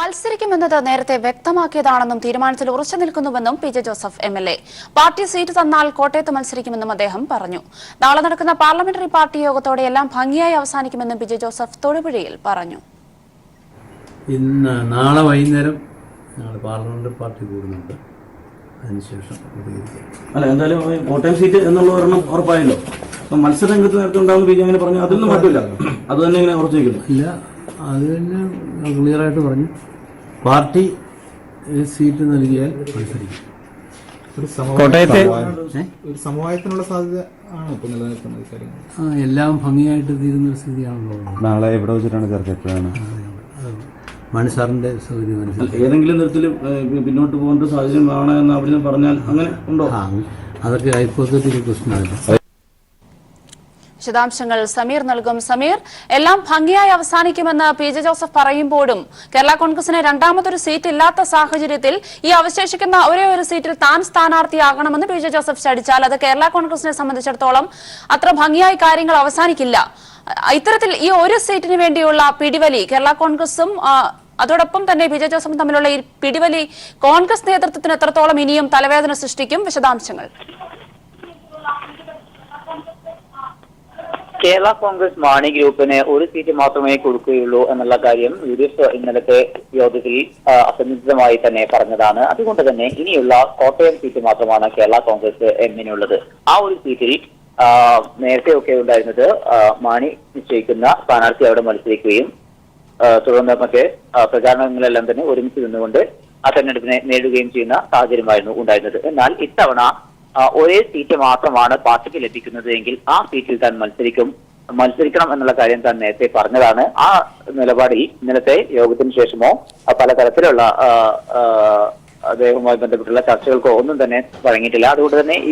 മത്സരിക്കുമെന്നത് നേരത്തെ വ്യക്തമാക്കിയതാണെന്നും തീരുമാനത്തിൽ ഉറച്ചു നിൽക്കുന്നുവെന്നും P J Joseph MLA. Party seat തന്നാൽ കോട്ടയത്ത് മത്സരിക്കുമെന്നും അദ്ദേഹം പറഞ്ഞു. നാളെ നടക്കുന്ന പാർലമെന്ററി പാർട്ടി യോഗത്തോടെ എല്ലാം ഭംഗിയായി അവസാനിക്കുമെന്നും പി ജെ ജോസഫ് തൊടുപുഴയിൽ പറഞ്ഞു. നാളെ വൈകുന്നേരം പാർലമെന്ററി പാർട്ടി കൂടുന്നുണ്ട്. അതിനുശേഷം അല്ല എന്തായാലും കോട്ടയം സീറ്റ് എന്നുള്ള ഒരെണ്ണം ഉറപ്പായല്ലോ. മത്സര രംഗത്ത് നേരത്തെ ഉണ്ടാകുന്ന ബി ജെ അങ്ങനെ പറഞ്ഞു അതൊന്നും മാറ്റില്ല, അത് തന്നെ ഇങ്ങനെ ഉറച്ചിരിക്കുന്നു. ഇല്ല, അത് തന്നെ ക്ലിയറായിട്ട് പറഞ്ഞു. പാർട്ടി സീറ്റ് നൽകിയാൽ മത്സരിക്കും. കോട്ടയത്തെ ഒരു സമവായത്തിനുള്ള സാധ്യത ആണ് ഇപ്പോൾ നിലനിൽക്കുന്നത് കാര്യങ്ങൾ. എല്ലാം ഭംഗിയായിട്ട് തീരുന്ന സ്ഥിതിയാണല്ലോ. നാളെ എവിടെ വെച്ചിട്ടാണ് ചർച്ച? എപ്പോഴാണ്? മണിസാറിന്റെ സൗകര്യം അനുസരിച്ച് ഏതെങ്കിലും തരത്തിൽ പിന്നോട്ട് പോകേണ്ട സാഹചര്യം വേണമെന്ന് അവിടെ പറഞ്ഞാൽ അങ്ങനെ ഉണ്ടോ? അതൊക്കെ ഹൈപ്പോത്തറ്റിക്കൽ ക്വസ്റ്റ്യൻ ആണ്. വിശദാംശങ്ങൾ സമീർ നൽകും. സമീർ, എല്ലാം ഭംഗിയായി അവസാനിക്കുമെന്ന് പി ജെ ജോസഫ് പറയുമ്പോഴും കേരള കോൺഗ്രസിന് രണ്ടാമതൊരു സീറ്റ് ഇല്ലാത്ത സാഹചര്യത്തിൽ ഈ അവശേഷിക്കുന്ന ഒരേ ഒരു സീറ്റിൽ താൻ സ്ഥാനാർത്ഥിയാകണമെന്ന് പി ജെ ജോസഫ് ശഠിച്ചാൽ അത് കേരള കോൺഗ്രസിനെ സംബന്ധിച്ചിടത്തോളം അത്ര ഭംഗിയായി കാര്യങ്ങൾ അവസാനിക്കില്ല. ഇത്തരത്തിൽ ഈ ഒരു സീറ്റിന് വേണ്ടിയുള്ള പിടിവലി കേരള കോൺഗ്രസും അതോടൊപ്പം തന്നെ പി ജെ ജോസഫും തമ്മിലുള്ള ഈ പിടിവലി കോൺഗ്രസ് നേതൃത്വത്തിന് എത്രത്തോളം ഇനിയും തലവേദന സൃഷ്ടിക്കും? വിശദാംശങ്ങൾ. കേരള കോൺഗ്രസ് മാണി ഗ്രൂപ്പിന് ഒരു സീറ്റ് മാത്രമേ കൊടുക്കുകയുള്ളൂ എന്നുള്ള കാര്യം യു.ഡി.എഫ് ഇന്നലത്തെ യോഗത്തിൽ അസന്നിഗ്ധമായി തന്നെ പറഞ്ഞതാണ്. അതുകൊണ്ട് തന്നെ ഇനിയുള്ള കോട്ടയം സീറ്റ് മാത്രമാണ് കേരള കോൺഗ്രസ് എമ്മിനുള്ളത്. ആ ഒരു സീറ്റിൽ നേരത്തെയൊക്കെ ഉണ്ടായിരുന്നത് മാണി നിശ്ചയിക്കുന്ന സ്ഥാനാർത്ഥി അവിടെ മത്സരിക്കുകയും തുടർന്ന് മറ്റ് പ്രചാരണങ്ങളെല്ലാം തന്നെ ഒരുമിച്ച് നിന്നുകൊണ്ട് ആ തെരഞ്ഞെടുപ്പിനെ നേടുകയും ചെയ്യുന്ന സാഹചര്യമായിരുന്നു ഉണ്ടായിരുന്നത്. എന്നാൽ ഇത്തവണ ഒരേ സീറ്റ് മാത്രമാണ് പാർട്ടിക്ക് ലഭിക്കുന്നത് എങ്കിൽ ആ സീറ്റിൽ താൻ മത്സരിക്കണം എന്നുള്ള കാര്യം താൻ നേരത്തെ പറഞ്ഞതാണ്. ആ നിലപാടിൽ ഇന്നലത്തെ യോഗത്തിന് ശേഷമോ പലതരത്തിലുള്ള അദ്ദേഹവുമായി ബന്ധപ്പെട്ടുള്ള ചർച്ചകൾക്കോ ഒന്നും തന്നെ വഴങ്ങിയിട്ടില്ല. അതുകൊണ്ട് തന്നെ ഈ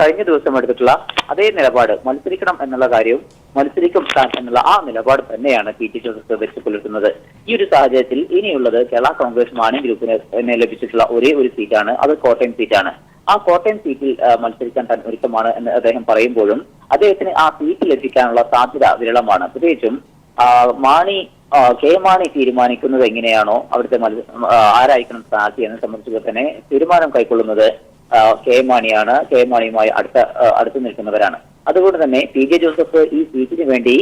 കഴിഞ്ഞ ദിവസം എടുത്തിട്ടുള്ള അതേ നിലപാട്, മത്സരിക്കണം എന്നുള്ള കാര്യവും മത്സരിക്കും താൻ എന്നുള്ള ആ നിലപാട് തന്നെയാണ് പി ടി ജോസഫ് വെച്ച് പുലർത്തുന്നത്. ഈ ഒരു സാഹചര്യത്തിൽ ഇനിയുള്ളത് കേരള കോൺഗ്രസ് മാണി ഗ്രൂപ്പിന് ലഭിച്ചിട്ടുള്ള ഒരേ ഒരു സീറ്റാണ്, അത് കോട്ടയം സീറ്റാണ്. ആ കോട്ടയം സീറ്റിൽ മത്സരിക്കാൻ താൻ ഒരുക്കമാണ് എന്ന് അദ്ദേഹം പറയുമ്പോഴും അദ്ദേഹത്തിന് ആ സീറ്റ് ലഭിക്കാനുള്ള സാധ്യത വിരളമാണ്. പ്രത്യേകിച്ചും കെ മാണി തീരുമാനിക്കുന്നത് എങ്ങനെയാണോ അവിടുത്തെ ആരായിരിക്കണം സ്ഥാനാർത്ഥി എന്നെ സംബന്ധിച്ച് തന്നെ തീരുമാനം കൈക്കൊള്ളുന്നത് കെ മാണിയാണ്. കെ മാണിയുമായി അടുത്ത് നിൽക്കുന്നവരാണ്. അതുകൊണ്ട് തന്നെ പി ജെ ജോസഫ് ഈ സീറ്റിന് വേണ്ടി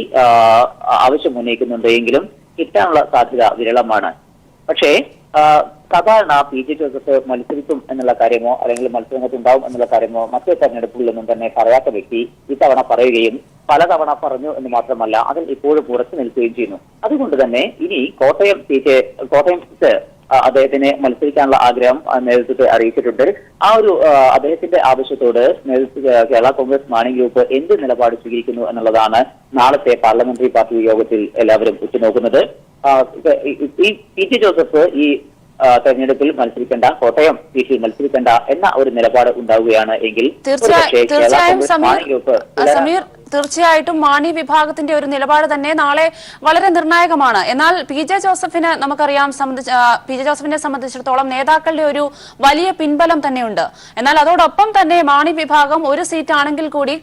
ആവശ്യം ഉന്നയിക്കുന്നുണ്ട് എങ്കിലും കിട്ടാനുള്ള സാധ്യത വിരളമാണ്. പക്ഷേ സാധാരണ പി ജെ ജോസഫ് മത്സരിക്കും എന്നുള്ള കാര്യമോ അല്ലെങ്കിൽ മത്സരരംഗത്ത് ഉണ്ടാവും എന്നുള്ള കാര്യമോ മറ്റേ തെരഞ്ഞെടുപ്പുകളിലൊന്നും തന്നെ പറയാത്ത വ്യക്തി ഇത്തവണ പറയുകയും പലതവണ പറഞ്ഞു എന്ന് മാത്രമല്ല അതിൽ ഇപ്പോഴും ഉറച്ചു നിൽക്കുകയും ചെയ്യുന്നു. അതുകൊണ്ട് തന്നെ ഇനി കോട്ടയം സീറ്റ് അദ്ദേഹത്തിന് മത്സരിക്കാനുള്ള ആഗ്രഹം നേതൃത്വത്തെ അറിയിച്ചിട്ടുണ്ട്. ആ ഒരു അദ്ദേഹത്തിന്റെ ആവശ്യത്തോട് കേരള കോൺഗ്രസ് മാണി ഗ്രൂപ്പ് എന്ത് നിലപാട് സ്വീകരിക്കുന്നു എന്നുള്ളതാണ് നാളത്തെ പാർലമെന്ററി പാർട്ടി യോഗത്തിൽ എല്ലാവരും ഉറ്റുനോക്കുന്നത്. ഈ പി ടി ജോസഫ് ഈ തെരഞ്ഞെടുപ്പിൽ മത്സരിക്കേണ്ട, കോട്ടയം സീറ്റിൽ മത്സരിക്കേണ്ട എന്ന ഒരു നിലപാട് ഉണ്ടാവുകയാണ് എങ്കിൽ തീർച്ചയായിട്ടും മാണി വിഭാഗത്തിന്റെ ഒരു നിലപാട് തന്നെ നാളെ വളരെ നിർണായകമാണ്. എന്നാൽ പി ജെ ജോസഫിനെ നമുക്കറിയാം, പി ജെ ജോസഫിനെ സംബന്ധിച്ചിടത്തോളം നേതാക്കളുടെ ഒരു വലിയ പിൻബലം തന്നെയുണ്ട്. എന്നാൽ അതോടൊപ്പം തന്നെ മാണി വിഭാഗം ഒരു സീറ്റ് ആണെങ്കിൽ കൂടി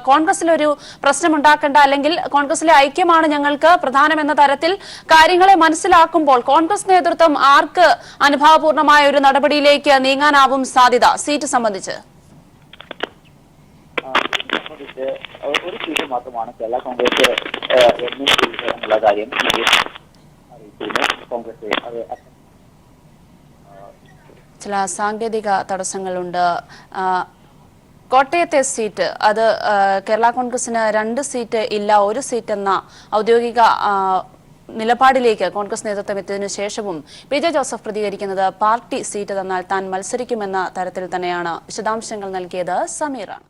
കോൺഗ്രസിലൊരു പ്രശ്നമുണ്ടാക്കേണ്ട, അല്ലെങ്കിൽ കോൺഗ്രസിലെ ഐക്യമാണ് ഞങ്ങൾക്ക് പ്രധാനമെന്ന തരത്തിൽ കാര്യങ്ങളെ മനസ്സിലാക്കുമ്പോൾ കോൺഗ്രസ് നേതൃത്വം ആർക്ക് അനുഭാവപൂർണമായ ഒരു നടപടിയിലേക്ക് നീങ്ങാനാവും സാധ്യത സീറ്റ് സംബന്ധിച്ച്? ഒരു സീറ്റ് മാത്രമാണ് കേരള കോൺഗ്രസ് എന്നുള്ള കാര്യം അറിയിച്ചിരുന്നു. കോൺഗ്രസ് ചില സാങ്കേതിക തടസ്സങ്ങളുണ്ട്. കോട്ടയത്തെ സീറ്റ് അത് കേരള കോൺഗ്രസിന് 2 സീറ്റ് ഇല്ല, 1 സീറ്റ് എന്ന ഔദ്യോഗിക നിലപാടിലേക്ക് കോൺഗ്രസ് നേതൃത്വം എത്തിയതിനു ശേഷവും പി ജെ ജോസഫ് പ്രതികരിക്കുന്നത് പാർട്ടി സീറ്റ് തന്നാൽ താൻ മത്സരിക്കുമെന്ന തരത്തിൽ തന്നെയാണ്. വിശദാംശങ്ങൾ നൽകിയത് സമീറാണ്.